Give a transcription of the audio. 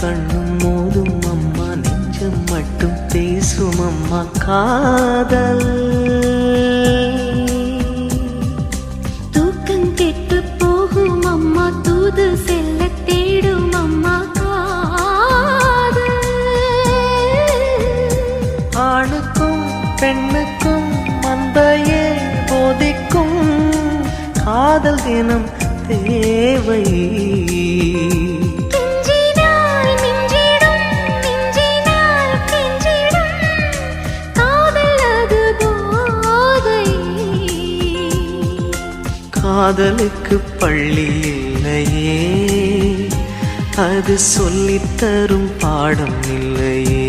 கண்ணும் மோதும் அம்மா, நெஞ்சம் மட்டும் பேசும் அம்மா காதல். தூக்கம் கெட்டு போகும் அம்மா, தூது செல்ல தேடும் அம்மா காதல். ஆணுக்கும் பெண்ணுக்கும் மந்தையே போதிக்கும் காதல் தினம் தேவை. காதலுக்கு பள்ளி இல்லையே, அது சொல்லித்தரும் பாடம் இல்லையே.